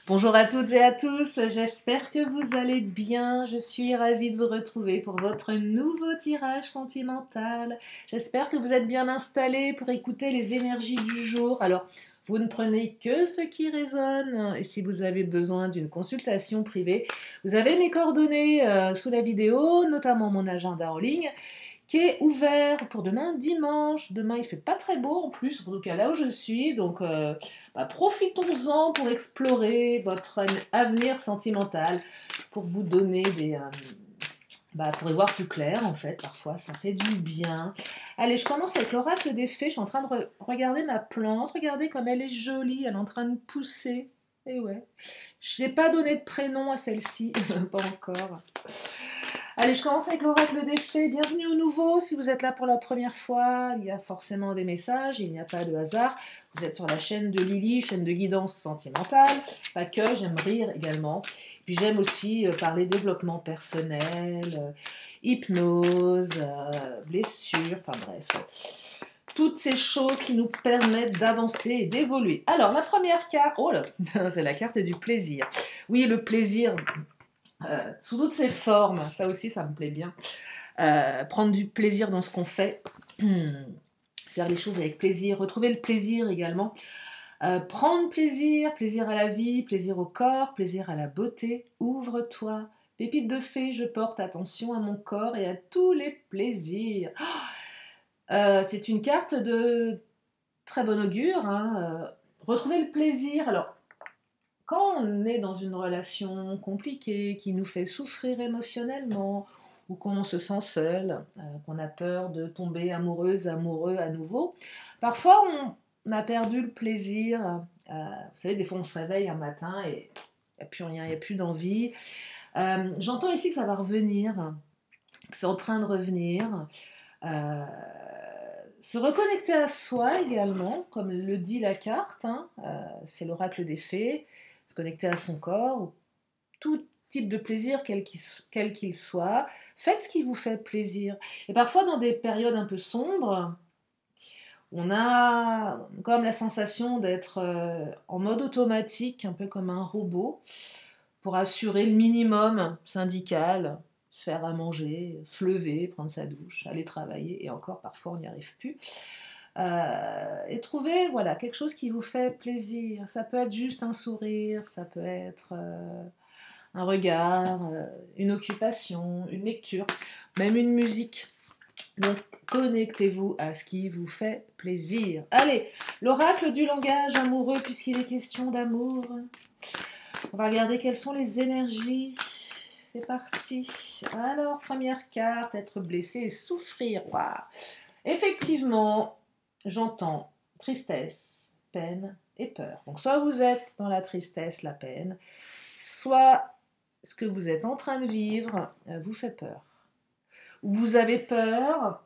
Bonjour à toutes et à tous, j'espère que vous allez bien. Je suis ravie de vous retrouver pour votre nouveau tirage sentimental. J'espère que vous êtes bien installés pour écouter les énergies du jour. Alors, vous ne prenez que ce qui résonne et si vous avez besoin d'une consultation privée, vous avez mes coordonnées sous la vidéo, notamment mon agenda en ligne qui est ouvert pour demain dimanche. Demain il fait pas très beau en plus, en tout cas là où je suis, donc profitons-en pour explorer votre avenir sentimental, pour vous donner pour y voir plus clair en fait, parfois ça fait du bien. Allez, je commence avec l'oracle des fées, je suis en train de regarder ma plante, regardez comme elle est jolie, elle est en train de pousser. Et ouais, je n'ai pas donné de prénom à celle-ci, pas encore. Allez, je commence avec l'oracle des fées. Bienvenue au nouveau. Si vous êtes là pour la première fois, il y a forcément des messages, il n'y a pas de hasard. Vous êtes sur la chaîne de Lily, chaîne de guidance sentimentale. Pas que, j'aime rire également. Puis j'aime aussi parler développement personnel, hypnose, blessure, enfin bref. Toutes ces choses qui nous permettent d'avancer et d'évoluer. Alors, la première carte, oh là, c'est la carte du plaisir. Oui, le plaisir, sous toutes ses formes, ça aussi, ça me plaît bien. Prendre du plaisir dans ce qu'on fait, faire les choses avec plaisir, retrouver le plaisir également. Prendre plaisir, plaisir à la vie, plaisir au corps, plaisir à la beauté. Ouvre-toi. Pépite de fée, je porte attention à mon corps et à tous les plaisirs. C'est une carte de très bon augure. Hein. Retrouver le plaisir. Alors, quand on est dans une relation compliquée, qui nous fait souffrir émotionnellement, ou qu'on se sent seul, qu'on a peur de tomber amoureuse, amoureux à nouveau, parfois on a perdu le plaisir. Vous savez, des fois on se réveille un matin et il n'y a plus rien, il n'y a plus d'envie. J'entends ici que ça va revenir, que c'est en train de revenir. Se reconnecter à soi également, comme le dit la carte, hein, c'est l'oracle des fées, se connecter à son corps, ou tout type de plaisir, quel qu'il soit. Faites ce qui vous fait plaisir. Et parfois, dans des périodes un peu sombres, on a comme la sensation d'être en mode automatique, un peu comme un robot, pour assurer le minimum syndical, se faire à manger, se lever, prendre sa douche, aller travailler, et encore parfois on n'y arrive plus. Et trouver voilà, quelque chose qui vous fait plaisir. Ça peut être juste un sourire, ça peut être un regard, une occupation, une lecture, même une musique. Donc connectez-vous à ce qui vous fait plaisir. Allez, l'oracle du langage amoureux, puisqu'il est question d'amour. On va regarder quelles sont les énergies. C'est parti. Alors, première carte, être blessé et souffrir. Waouh. Effectivement, j'entends tristesse, peine et peur. Donc soit vous êtes dans la tristesse, la peine, soit ce que vous êtes en train de vivre vous fait peur. Vous avez peur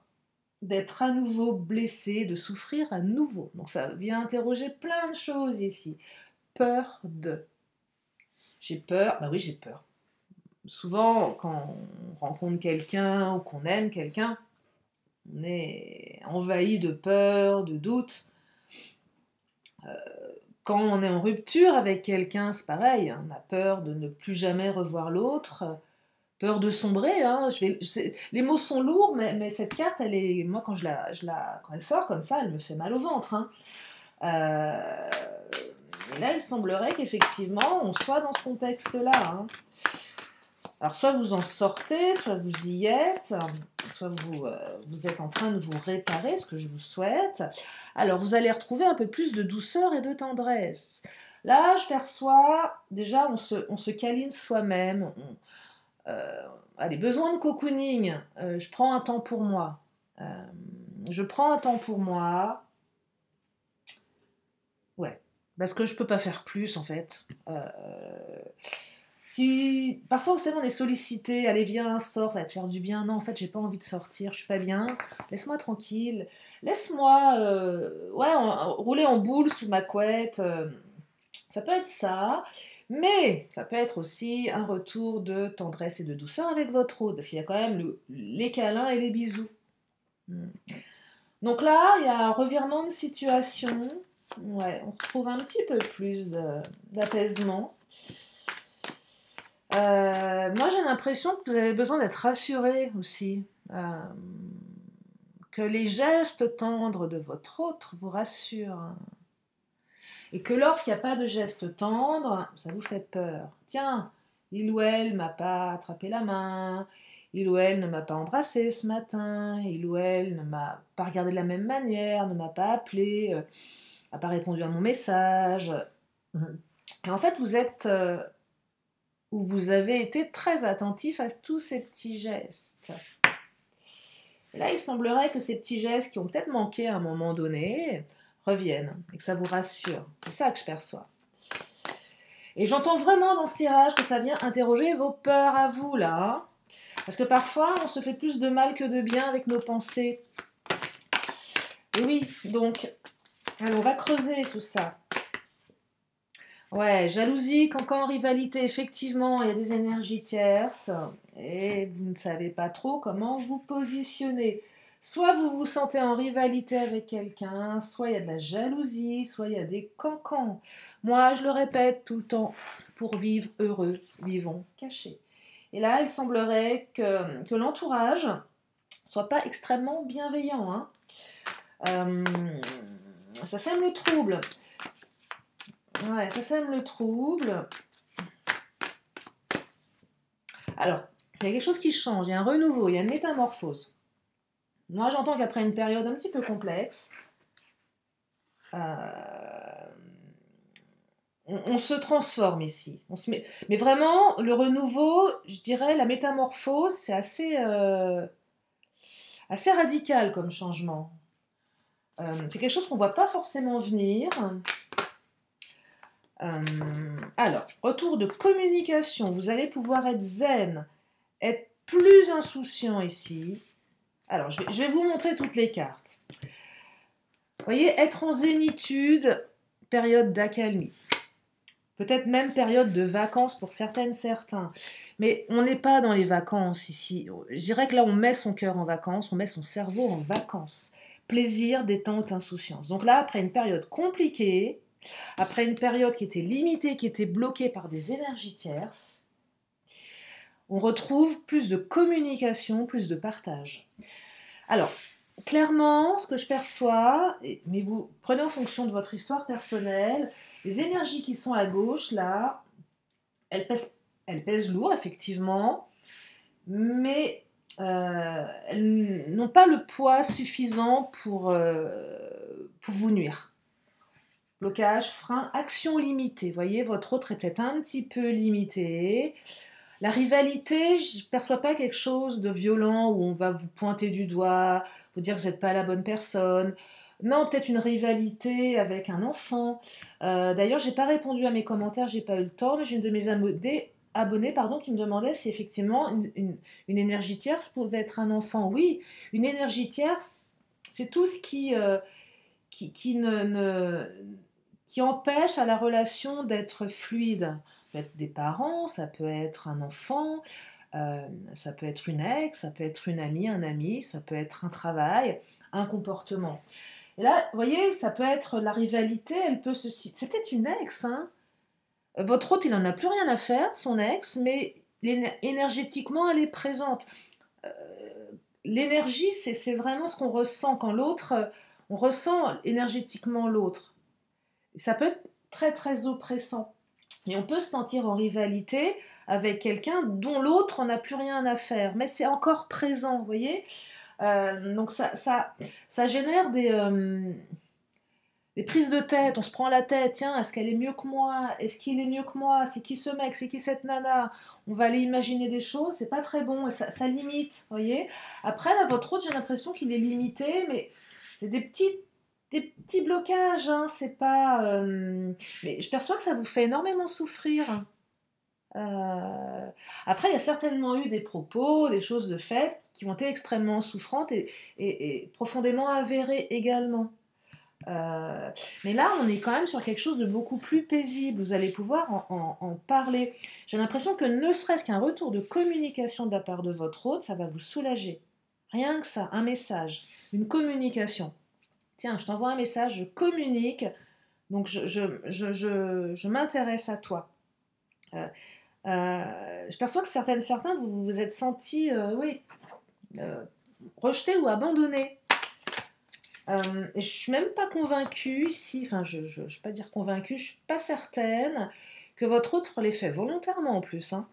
d'être à nouveau blessé, de souffrir à nouveau. Donc ça vient interroger plein de choses ici. Peur de. J'ai peur, bah oui j'ai peur. Souvent quand on rencontre quelqu'un ou qu'on aime quelqu'un, on est envahi de peur, de doute. Quand on est en rupture avec quelqu'un, c'est pareil, on a peur de ne plus jamais revoir l'autre, peur de sombrer. Hein. Les mots sont lourds, mais cette carte, elle est, moi quand quand elle sort comme ça, elle me fait mal au ventre. Hein. Et là, il semblerait qu'effectivement, on soit dans ce contexte-là. Hein. Alors, soit vous en sortez, soit vous y êtes, soit vous êtes en train de vous réparer, ce que je vous souhaite. Alors, vous allez retrouver un peu plus de douceur et de tendresse. Là, je perçois, déjà, on se câline soi-même. Allez, besoin de cocooning. Je prends un temps pour moi. Je prends un temps pour moi. Ouais, parce que je peux pas faire plus, en fait. Si parfois vous savez on est sollicité, allez viens, sors, ça va te faire du bien. Non, en fait j'ai pas envie de sortir, je suis pas bien. Laisse-moi tranquille, laisse-moi rouler en boule sous ma couette. Ça peut être ça, mais ça peut être aussi un retour de tendresse et de douceur avec votre hôte, parce qu'il y a quand même les câlins et les bisous. Donc là, il y a un revirement de situation. Ouais, on retrouve un petit peu plus d'apaisement. Moi, j'ai l'impression que vous avez besoin d'être rassuré aussi. Que les gestes tendres de votre autre vous rassurent. Et que lorsqu'il n'y a pas de geste tendre, ça vous fait peur. Tiens, il ou elle m'a pas attrapé la main, il ou elle ne m'a pas embrassé ce matin, il ou elle ne m'a pas regardé de la même manière, ne m'a pas appelé, n'a pas répondu à mon message. Et en fait, vous avez été très attentif à tous ces petits gestes. Et là, il semblerait que ces petits gestes qui ont peut-être manqué à un moment donné reviennent et que ça vous rassure. C'est ça que je perçois. Et j'entends vraiment dans ce tirage que ça vient interroger vos peurs à vous, là. Parce que parfois, on se fait plus de mal que de bien avec nos pensées. Et oui, donc, allez, on va creuser tout ça. Ouais, jalousie, cancan, rivalité, effectivement, il y a des énergies tierces et vous ne savez pas trop comment vous positionner. Soit vous vous sentez en rivalité avec quelqu'un, soit il y a de la jalousie, soit il y a des cancans. Moi, je le répète tout le temps, pour vivre heureux, vivons cachés. Et là, il semblerait que l'entourage soit pas extrêmement bienveillant. Hein. Ça sème le trouble. Ouais, ça sème le trouble. Alors, il y a quelque chose qui change, il y a un renouveau, il y a une métamorphose. Moi, j'entends qu'après une période un petit peu complexe, on se transforme ici. Mais vraiment, le renouveau, je dirais, la métamorphose, c'est assez radical comme changement. C'est quelque chose qu'on ne voit pas forcément venir. Alors, retour de communication. Vous allez pouvoir être zen, être plus insouciant ici. Alors, je vais vous montrer toutes les cartes. Vous voyez, être en zénitude, période d'accalmie. Peut-être même période de vacances pour certaines, certains. Mais on n'est pas dans les vacances ici. Je dirais que là, on met son cœur en vacances, on met son cerveau en vacances. Plaisir, détente, insouciance. Donc là, après une période compliquée, après une période qui était limitée, qui était bloquée par des énergies tierces, on retrouve plus de communication, plus de partage. Alors, clairement, ce que je perçois, mais vous prenez en fonction de votre histoire personnelle, les énergies qui sont à gauche, là, elles pèsent lourd, effectivement, mais elles n'ont pas le poids suffisant pour vous nuire. Blocage, frein, action limitée. Vous voyez, votre autre est peut-être un petit peu limité. La rivalité, je ne perçois pas quelque chose de violent où on va vous pointer du doigt, vous dire que vous n'êtes pas la bonne personne. Non, peut-être une rivalité avec un enfant. D'ailleurs, je n'ai pas répondu à mes commentaires, j'ai pas eu le temps, mais j'ai une de mes abonnés qui me demandait si effectivement une énergie tierce pouvait être un enfant. Oui, une énergie tierce, c'est tout ce qui empêche à la relation d'être fluide. Ça peut être des parents, ça peut être un enfant, ça peut être une ex, ça peut être une amie, un ami, ça peut être un travail, un comportement. Et là, vous voyez, ça peut être la rivalité, elle peut se... C'était une ex, hein. Votre hôte, il n'en a plus rien à faire de son ex, mais énergétiquement, elle est présente. Euh, L'énergie, c'est vraiment ce qu'on ressent quand l'autre... On ressent énergétiquement l'autre. Ça peut être très très oppressant. Et on peut se sentir en rivalité avec quelqu'un dont l'autre n'a plus rien à faire, mais c'est encore présent, vous voyez. Donc ça génère des prises de tête, on se prend la tête, tiens, est-ce qu'elle est mieux que moi? Est-ce qu'il est mieux que moi? C'est qui ce mec? C'est qui cette nana? On va aller imaginer des choses, c'est pas très bon, et ça limite, vous voyez. Après, là, votre autre, j'ai l'impression qu'il est limité, mais c'est des petits blocages, hein, c'est pas... Mais je perçois que ça vous fait énormément souffrir. Après, il y a certainement eu des propos, des choses de fait qui ont été extrêmement souffrantes et profondément avérées également. Mais là, on est quand même sur quelque chose de beaucoup plus paisible. Vous allez pouvoir en parler. J'ai l'impression que ne serait-ce qu'un retour de communication de la part de votre hôte, ça va vous soulager. Rien que ça, un message, une communication. Tiens, je t'envoie un message, je communique, Donc, je m'intéresse à toi. Euh, je perçois que certains, vous vous êtes sentis, oui, euh, rejetés ou abandonnés. Je suis même pas convaincue ici, enfin je vais pas dire convaincue, je suis pas certaine que votre autre l'ait fait volontairement en plus. Hein.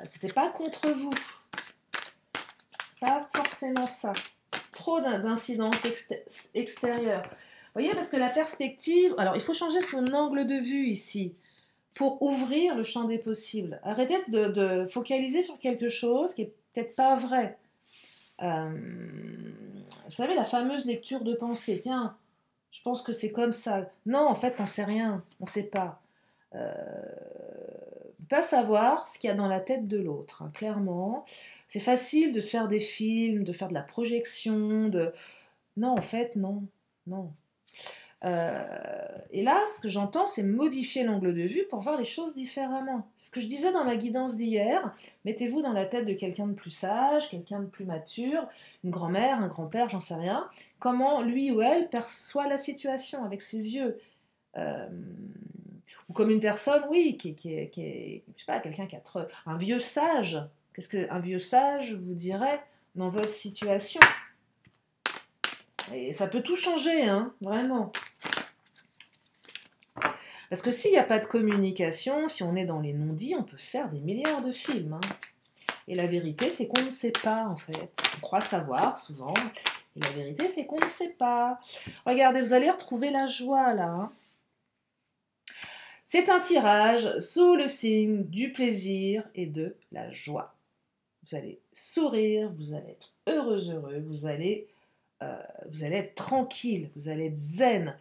C'était pas contre vous, pas forcément ça. Trop d'incidences extérieures. Vous voyez, parce que la perspective, alors il faut changer son angle de vue ici pour ouvrir le champ des possibles. Arrêtez de focaliser sur quelque chose qui est peut-être pas vrai. Vous savez, la fameuse lecture de pensée. Tiens, je pense que c'est comme ça. Non, en fait, on sait rien. On ne sait pas. Euh, pas savoir ce qu'il y a dans la tête de l'autre, hein, clairement. C'est facile de se faire des films, de faire de la projection, de... Non, en fait, non. Non. Et là, ce que j'entends, c'est modifier l'angle de vue pour voir les choses différemment. Ce que je disais dans ma guidance d'hier, mettez-vous dans la tête de quelqu'un de plus sage, quelqu'un de plus mature, une grand-mère, un grand-père, j'en sais rien. Comment lui ou elle perçoit la situation avec ses yeux. Euh, ou comme une personne, oui, qui est je sais pas, quelqu'un qui a un vieux sage. Qu'est-ce qu'un vieux sage vous dirait dans votre situation? Et ça peut tout changer, hein, vraiment. Parce que s'il n'y a pas de communication, si on est dans les non-dits, on peut se faire des milliards de films. Hein. Et la vérité, c'est qu'on ne sait pas, en fait. On croit savoir, souvent. Et la vérité, c'est qu'on ne sait pas. Regardez, vous allez retrouver la joie, là. Hein. C'est un tirage sous le signe du plaisir et de la joie. Vous allez sourire, vous allez être heureux, vous allez être tranquille, vous allez être zen.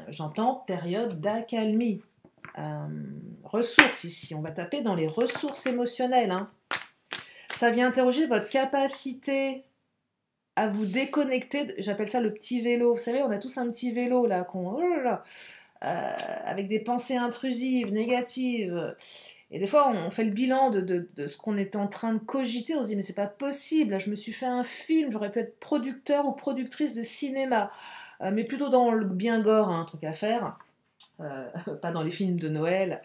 J'entends période d'accalmie. Ressources ici, on va taper dans les ressources émotionnelles. Hein. Ça vient interroger votre capacité à vous déconnecter. J'appelle ça le petit vélo. Vous savez, on a tous un petit vélo là, avec des pensées intrusives, négatives. Et des fois, on fait le bilan de ce qu'on est en train de cogiter. On se dit, mais c'est pas possible. Là, je me suis fait un film, j'aurais pu être producteur ou productrice de cinéma. Mais plutôt dans le bien gore, hein, un truc à faire. Pas dans les films de Noël.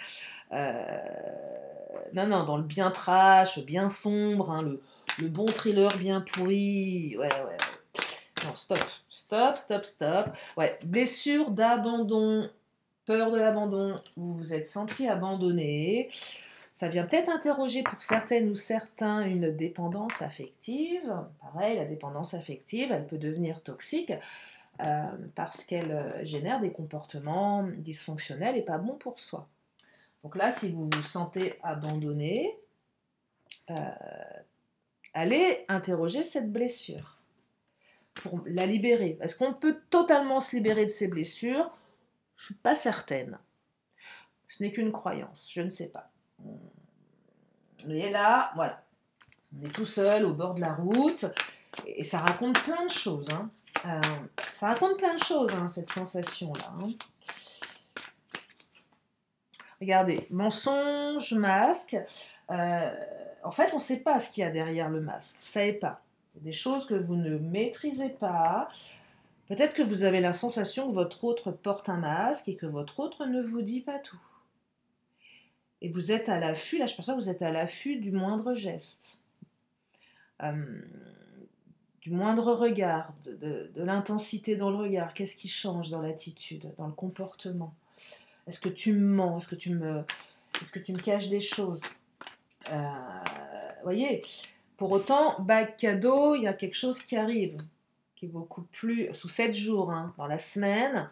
Non, non, dans le bien trash, bien sombre, hein, le bon thriller bien pourri. Ouais, ouais, ouais. Non, stop, stop, stop, stop. Ouais, blessure d'abandon, peur de l'abandon, vous vous êtes senti abandonné. Ça vient peut-être interroger pour certaines ou certains une dépendance affective. Pareil, la dépendance affective, elle peut devenir toxique parce qu'elle génère des comportements dysfonctionnels et pas bons pour soi. Donc là, si vous vous sentez abandonné, allez interroger cette blessure pour la libérer. Est-ce qu'on peut totalement se libérer de ces blessures? Je ne suis pas certaine. Ce n'est qu'une croyance, je ne sais pas. Mais là, voilà. On est tout seul au bord de la route et ça raconte plein de choses. Hein. Ça raconte plein de choses, hein, cette sensation-là. Hein. Regardez, mensonge, masque. En fait, on ne sait pas ce qu'il y a derrière le masque. Vous ne savez pas. Il y a des choses que vous ne maîtrisez pas. Peut-être que vous avez la sensation que votre autre porte un masque et que votre autre ne vous dit pas tout. Et vous êtes à l'affût, là je perçois que vous êtes à l'affût du moindre geste, du moindre regard, de l'intensité dans le regard. Qu'est-ce qui change dans l'attitude, dans le comportement? Est-ce que tu me mens? Est-ce que tu me caches des choses? Voyez, pour autant, bac cadeau, il y a quelque chose qui arrive, qui est beaucoup plus, sous 7 jours, hein, dans la semaine,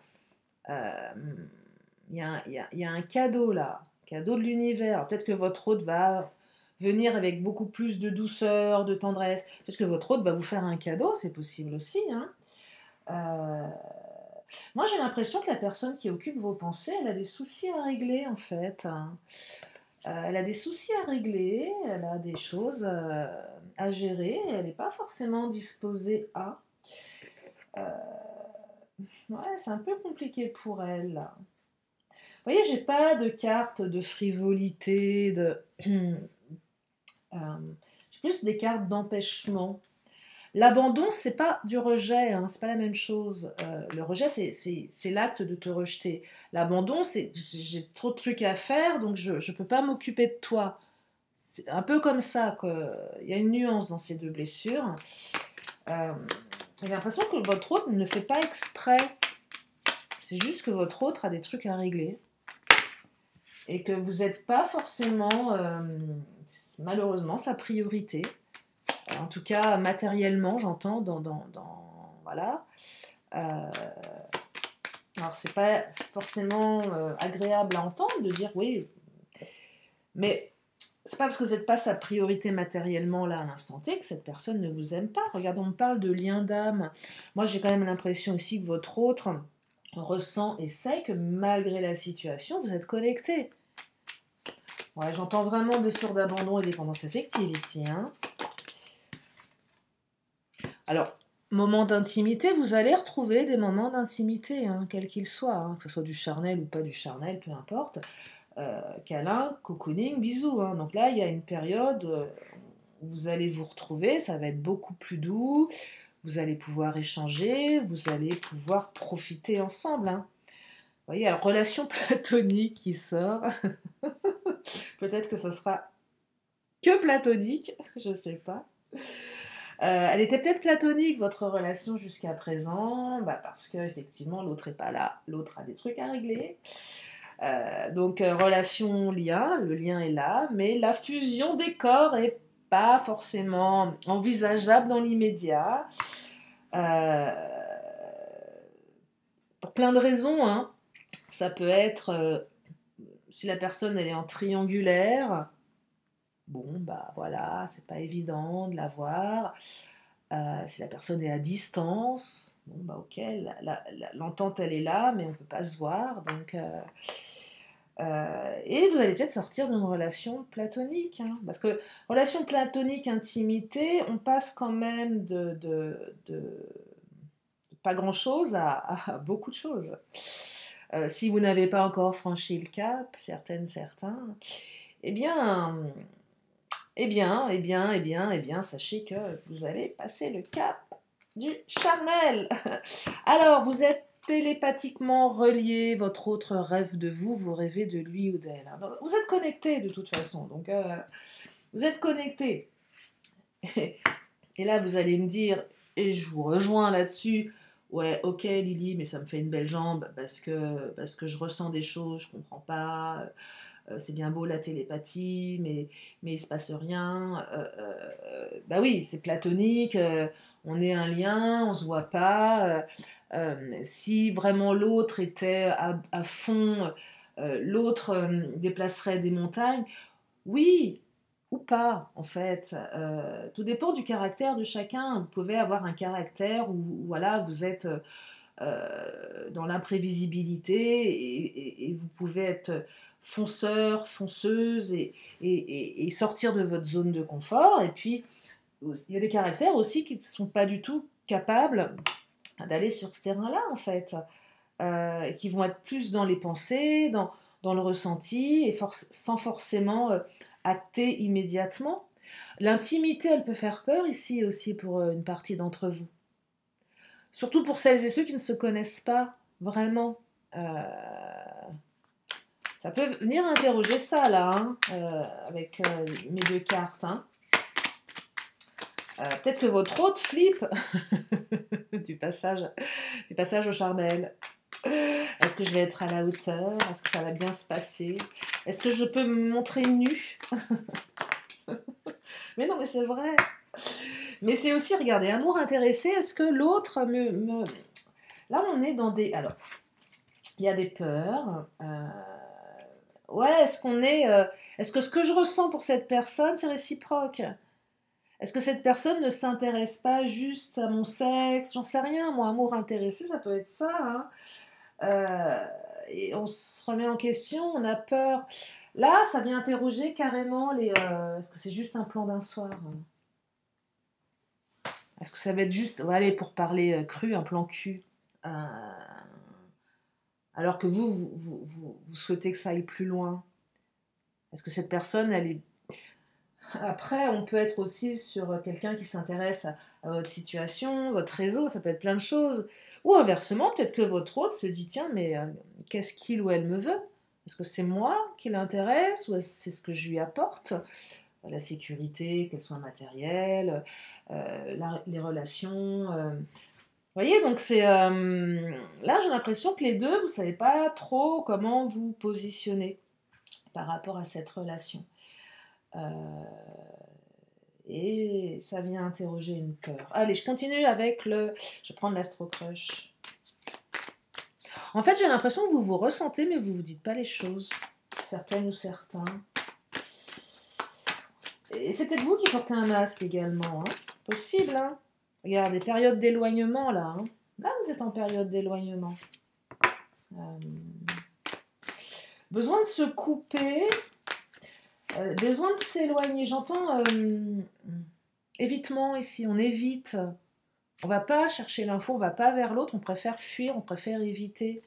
il y a un cadeau là, cadeau de l'univers. Peut-être que votre hôte va venir avec beaucoup plus de douceur, de tendresse. Peut-être que votre hôte va vous faire un cadeau, c'est possible aussi. Hein. Moi, j'ai l'impression que la personne qui occupe vos pensées, elle a des soucis à régler en fait. Elle a des soucis à régler, elle a des choses à gérer, et elle n'est pas forcément disposée à. Ouais, c'est un peu compliqué pour elle là. Vous voyez, j'ai pas de carte de frivolité, j'ai plus des cartes d'empêchement. L'abandon, c'est pas du rejet, hein, c'est pas la même chose. Le rejet, c'est l'acte de te rejeter. L'abandon, c'est j'ai trop de trucs à faire, donc je peux pas m'occuper de toi. C'est un peu comme ça, que il y a une nuance dans ces deux blessures. Euh, j'ai l'impression que votre autre ne fait pas exprès. C'est juste que votre autre a des trucs à régler et que vous n'êtes pas forcément, malheureusement, sa priorité. En tout cas, matériellement, j'entends, voilà. Euh, alors, c'est pas forcément agréable à entendre de dire oui, mais c'est pas parce que vous n'êtes pas sa priorité matériellement là à l'instant T que cette personne ne vous aime pas. Regardez, on parle de lien d'âme. Moi, j'ai quand même l'impression aussi que votre autre ressent et sait que malgré la situation, vous êtes connecté. Ouais, j'entends vraiment blessure d'abandon et dépendance affective ici. Hein. Alors, moment d'intimité, vous allez retrouver des moments d'intimité, hein, quels qu'ils soient, hein, que ce soit du charnel ou pas du charnel, peu importe. Câlin, cocooning, bisous. Hein. Donc là, il y a une période où vous allez vous retrouver, ça va être beaucoup plus doux, vous allez pouvoir échanger, vous allez pouvoir profiter ensemble. Hein. Vous voyez, alors relation platonique qui sort. Peut-être que ce sera que platonique, je sais pas. Elle était peut-être platonique, votre relation jusqu'à présent, parce que effectivement l'autre n'est pas là, l'autre a des trucs à régler. Donc relation lien, le lien est là, mais la fusion des corps est pas forcément envisageable dans l'immédiat. Euh, pour plein de raisons, hein. Ça peut être si la personne elle est en triangulaire, bon voilà, c'est pas évident de la voir. Si la personne est à distance, bon ok, l'entente elle est là, mais on peut pas se voir, donc et vous allez peut-être sortir d'une relation platonique, hein, parce que relation platonique, intimité, on passe quand même de pas grand-chose à beaucoup de choses. Si vous n'avez pas encore franchi le cap, certains, eh bien, sachez que vous allez passer le cap du charnel. Alors, vous êtes télépathiquement reliés, votre autre rêve de vous, vous rêvez de lui ou d'elle. Vous êtes connectés de toute façon, donc vous êtes connectés. Et là, vous allez me dire, et je vous rejoins là-dessus, ouais, ok Lily, mais ça me fait une belle jambe parce que je ressens des choses, je comprends pas. C'est bien beau la télépathie, mais il se passe rien. Bah oui, c'est platonique, on est un lien, on se voit pas. Si vraiment l'autre était à fond, l'autre déplacerait des montagnes, oui ou pas en fait. Tout dépend du caractère de chacun. Vous pouvez avoir un caractère où voilà, vous êtes dans l'imprévisibilité et vous pouvez être fonceur, fonceuse et sortir de votre zone de confort. Et puis, il y a des caractères aussi qui ne sont pas du tout capables d'aller sur ce terrain-là, en fait, et qui vont être plus dans les pensées, dans le ressenti, et sans forcément acter immédiatement. L'intimité, elle peut faire peur ici aussi pour une partie d'entre vous. Surtout pour celles et ceux qui ne se connaissent pas vraiment. Ça peut venir interroger ça là, hein, avec mes deux cartes. Hein. Peut-être que votre autre flippe du passage au charnel. Est-ce que je vais être à la hauteur? Est-ce que ça va bien se passer? Est-ce que je peux me montrer nue? Mais non, mais c'est vrai. Mais c'est aussi, regardez, amour intéressé. Est-ce que l'autre me... Là, on est dans des... Alors, il y a des peurs. Ouais, est-ce qu'on est... Est-ce que ce que je ressens pour cette personne, c'est réciproque? Est-ce que cette personne ne s'intéresse pas juste à mon sexe? J'en sais rien, moi, amour intéressé, ça peut être ça. Hein. Et on se remet en question, on a peur. Là, ça vient interroger carrément les... est-ce que c'est juste un plan d'un soir? Hein. Est-ce que ça va être juste, allez, pour parler cru, un plan cul alors que vous souhaitez que ça aille plus loin? Est-ce que cette personne, elle est... Après, on peut être aussi sur quelqu'un qui s'intéresse à votre situation, votre réseau, ça peut être plein de choses. Ou inversement, peut-être que votre hôte se dit, tiens, mais qu'est-ce qu'il ou elle me veut? Est-ce que c'est moi qui l'intéresse ou c'est ce que je lui apporte? La sécurité, qu'elle soit matérielle, les relations. Vous voyez, donc là, j'ai l'impression que les deux, vous ne savez pas trop comment vous positionner par rapport à cette relation. Euh, et ça vient interroger une peur. Allez, je continue avec Je vais prendre l'Astro Crush. En fait, j'ai l'impression que vous vous ressentez, mais vous ne vous dites pas les choses. Certaines ou certains. Et c'est peut-être vous qui portez un masque également. Hein. Possible, hein. Regardez, période d'éloignement, là. Hein. Là, vous êtes en période d'éloignement. Besoin de se couper, besoin de s'éloigner. J'entends évitement ici, on évite. On va pas chercher l'info, on va pas vers l'autre, on préfère fuir, on préfère éviter.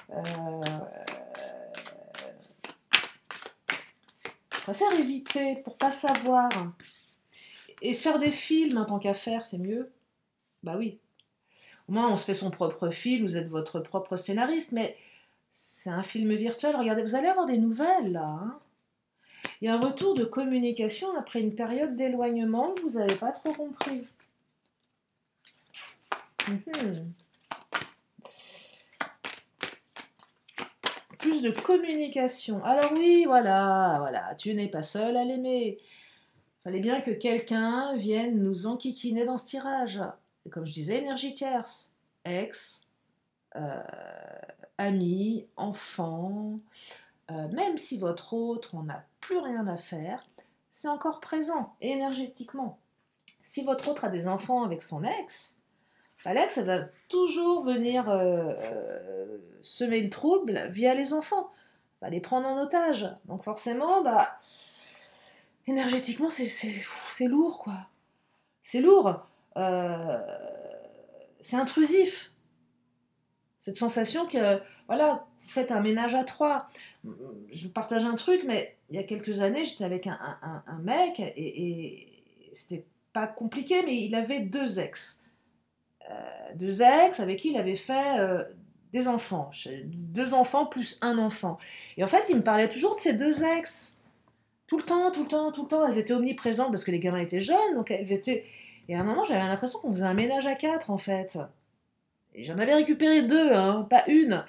On préfère éviter pour pas savoir. Et se faire des films en tant qu'affaire, c'est mieux. Bah oui. Au moins, on se fait son propre film, vous êtes votre propre scénariste, mais c'est un film virtuel. Regardez, vous allez avoir des nouvelles, là. Hein. Il y a un retour de communication après une période d'éloignement que vous n'avez pas trop compris. Plus de communication. Alors oui, voilà, tu n'es pas seul à l'aimer. Il fallait bien que quelqu'un vienne nous enquiquiner dans ce tirage. Et comme je disais, énergie tierce. Ex, ami, enfant, même si votre autre, on n'a plus rien à faire, c'est encore présent, énergétiquement. Si votre autre a des enfants avec son ex, l'ex, elle va toujours venir semer le trouble via les enfants, va les prendre en otage. Donc forcément, énergétiquement, c'est lourd, quoi. C'est lourd. C'est intrusif. Cette sensation que, voilà, vous faites un ménage à trois. Je vous partage un truc, mais il y a quelques années, j'étais avec un mec et c'était pas compliqué, mais il avait deux ex. Deux ex avec qui il avait fait des enfants. Deux enfants plus un enfant. Et en fait, il me parlait toujours de ces deux ex. Tout le temps, tout le temps, tout le temps. Elles étaient omniprésentes parce que les gamins étaient jeunes, donc elles étaient... Et à un moment, j'avais l'impression qu'on faisait un ménage à quatre, en fait. Et j'en avais récupéré deux, hein, pas une.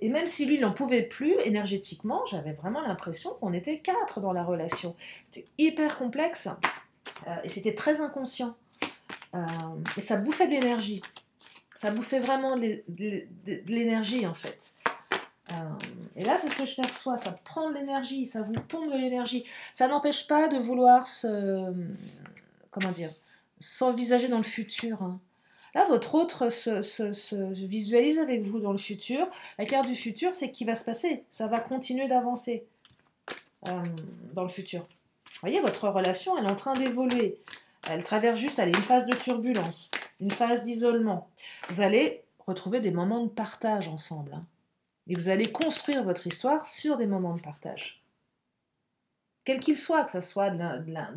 Et même si lui, il n'en pouvait plus, énergétiquement, j'avais vraiment l'impression qu'on était quatre dans la relation. C'était hyper complexe et c'était très inconscient. Et ça bouffait de l'énergie. Ça bouffait vraiment de l'énergie, en fait. Et là, c'est ce que je perçois. Ça prend de l'énergie, ça vous pompe de l'énergie. Ça n'empêche pas de vouloir s'envisager dans le futur. Hein. Là, votre autre se visualise avec vous dans le futur. La carte du futur, c'est qu'il va se passer. Ça va continuer d'avancer dans le futur. Vous voyez, votre relation, elle est en train d'évoluer. Elle traverse juste une phase de turbulence, une phase d'isolement. Vous allez retrouver des moments de partage ensemble. Hein. Et vous allez construire votre histoire sur des moments de partage. Quel qu'il soit, que ce soit de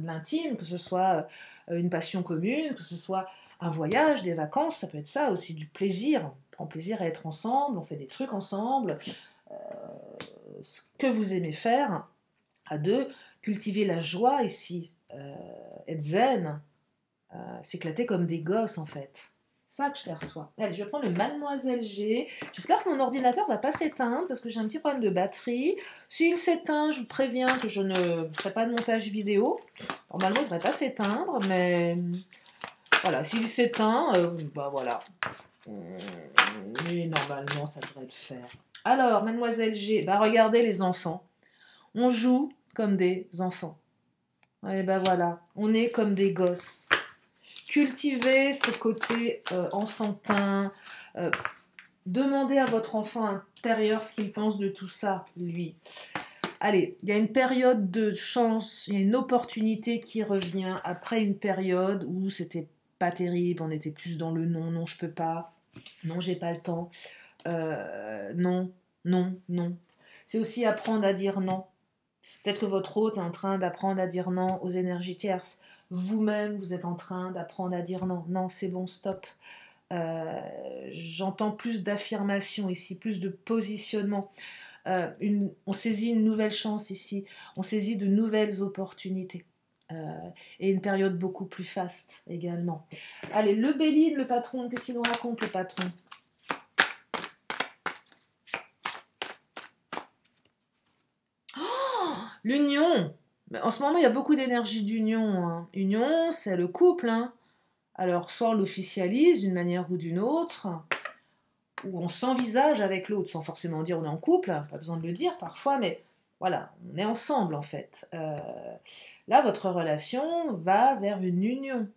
l'intime, que ce soit une passion commune, que ce soit un voyage, des vacances, ça peut être ça aussi, du plaisir. On prend plaisir à être ensemble, on fait des trucs ensemble. Ce que vous aimez faire, à deux, cultiver la joie ici, être zen, s'éclater comme des gosses en fait. C'est ça que je perçois. Allez, je vais prendre le Mademoiselle G. J'espère que mon ordinateur ne va pas s'éteindre parce que j'ai un petit problème de batterie. S'il s'éteint, je vous préviens que je ne ferai pas de montage vidéo. Normalement, il ne devrait pas s'éteindre, mais voilà, s'il s'éteint, voilà. Mais normalement, ça devrait le faire. Alors, Mademoiselle G, regardez les enfants. On joue comme des enfants. Et voilà, on est comme des gosses. Cultivez ce côté enfantin. Demandez à votre enfant intérieur ce qu'il pense de tout ça, lui. Allez, il y a une période de chance, il y a une opportunité qui revient après une période où c'était pas terrible, on était plus dans le non, non, je peux pas, non, j'ai pas le temps, non, non, non. C'est aussi apprendre à dire non. Peut-être que votre hôte est en train d'apprendre à dire non aux énergies tierces. vous-même, vous êtes en train d'apprendre à dire non, non, c'est bon, stop. J'entends plus d'affirmation ici, plus de positionnement. On saisit une nouvelle chance ici, on saisit de nouvelles opportunités. Et une période beaucoup plus faste également. Allez, le Béline, le patron, qu'est-ce qu'il nous raconte le patron? Oh, l'union. En ce moment, il y a beaucoup d'énergie d'union. Hein. Union, c'est le couple. Hein. Alors, soit on l'officialise d'une manière ou d'une autre, ou on s'envisage avec l'autre, sans forcément dire on est en couple, pas besoin de le dire parfois, mais voilà, on est ensemble en fait. Là, votre relation va vers une union.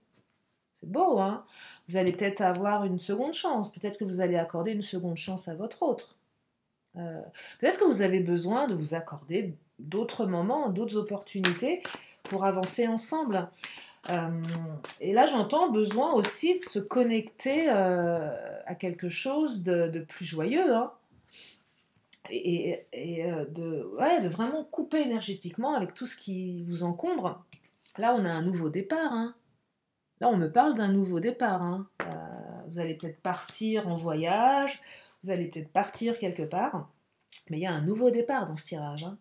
C'est beau, hein? Vous allez peut-être avoir une seconde chance, peut-être que vous allez accorder une seconde chance à votre autre. Peut-être que vous avez besoin de vous accorder d'autres moments, d'autres opportunités pour avancer ensemble. Et là, j'entends besoin aussi de se connecter à quelque chose de plus joyeux, hein, de vraiment couper énergétiquement avec tout ce qui vous encombre. Là, on a un nouveau départ. Hein. Là, on me parle d'un nouveau départ. Hein. Vous allez peut-être partir en voyage, vous allez peut-être partir quelque part, mais il y a un nouveau départ dans ce tirage. Hein.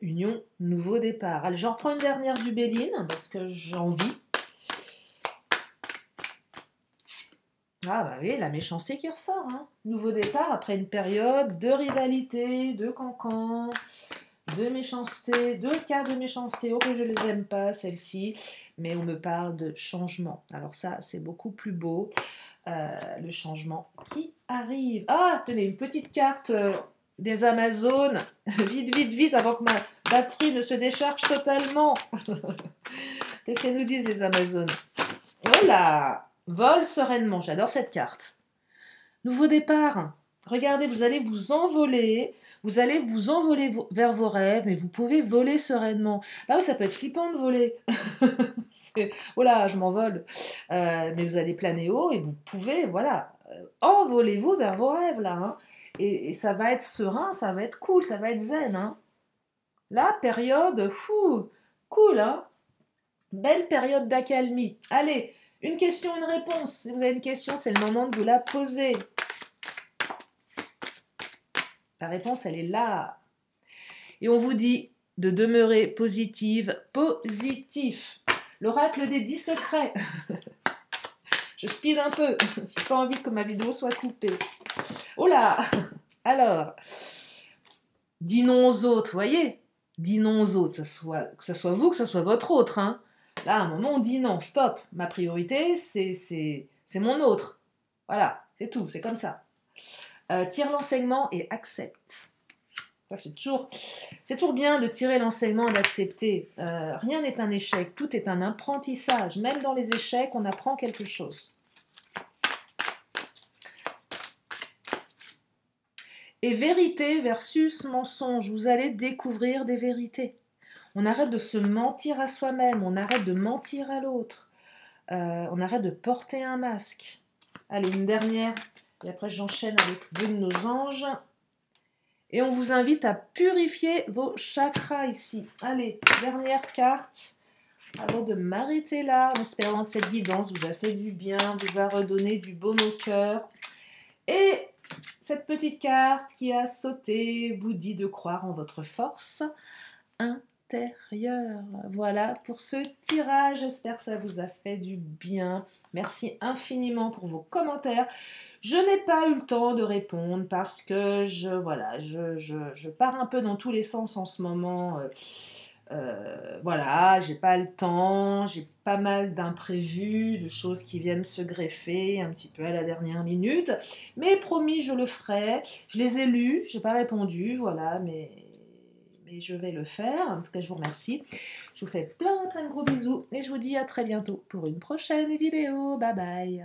Union, nouveau départ. Allez, j'en reprends une dernière du Béline, parce que j'ai envie. Ah bah oui, la méchanceté qui ressort. Hein. Nouveau départ après une période de rivalité, de cancan, de méchanceté, deux cartes de méchanceté. Oh que je les aime pas, celles-ci. Mais on me parle de changement. Alors ça, c'est beaucoup plus beau. Le changement qui arrive. Ah, tenez, une petite carte des Amazones. Vite, vite, vite, avant que ma batterie ne se décharge totalement. Qu'est-ce qu'elles nous disent, les Amazones? Voilà. Vole sereinement. J'adore cette carte. Nouveau départ. Regardez, vous allez vous envoler. Vous allez vous envoler vers vos rêves, mais vous pouvez voler sereinement. Ah oui, ça peut être flippant de voler. Oh là, je m'envole. Mais vous allez planer haut et vous pouvez, voilà, envolez-vous vers vos rêves, là. Hein. Et ça va être serein, ça va être cool, ça va être zen. Hein. La période, fou, cool, hein. Belle période d'accalmie. Allez, une question, une réponse. Si vous avez une question, c'est le moment de vous la poser. La réponse, elle est là. Et on vous dit de demeurer positive, positif. L'oracle des 10 secrets. Je speed un peu. J'ai pas envie que ma vidéo soit coupée. Oh là. Alors, dis non aux autres, voyez. Dis non aux autres, que ce soit vous, que ce soit votre autre. Hein. Là, à un moment, on dit non, stop. Ma priorité, c'est mon autre. Voilà, c'est tout, c'est comme ça. Tire l'enseignement et accepte. C'est toujours bien de tirer l'enseignement et d'accepter. Rien n'est un échec, tout est un apprentissage. Même dans les échecs, on apprend quelque chose. Et vérité versus mensonge, vous allez découvrir des vérités. On arrête de se mentir à soi-même, on arrête de mentir à l'autre. On arrête de porter un masque. Allez, une dernière, et après j'enchaîne avec deux de nos anges. Et on vous invite à purifier vos chakras ici. Allez, dernière carte. Avant de m'arrêter là, en espérant que cette guidance vous a fait du bien, vous a redonné du baume au cœur. Et cette petite carte qui a sauté vous dit de croire en votre force intérieure. Voilà pour ce tirage. J'espère que ça vous a fait du bien. Merci infiniment pour vos commentaires. Je n'ai pas eu le temps de répondre parce que je pars un peu dans tous les sens en ce moment. Voilà, j'ai pas le temps, j'ai pas mal d'imprévus, de choses qui viennent se greffer un petit peu à la dernière minute. Mais promis, je le ferai. Je les ai lus, j'ai pas répondu, voilà, mais je vais le faire. En tout cas, je vous remercie. Je vous fais plein de gros bisous et je vous dis à très bientôt pour une prochaine vidéo. Bye bye.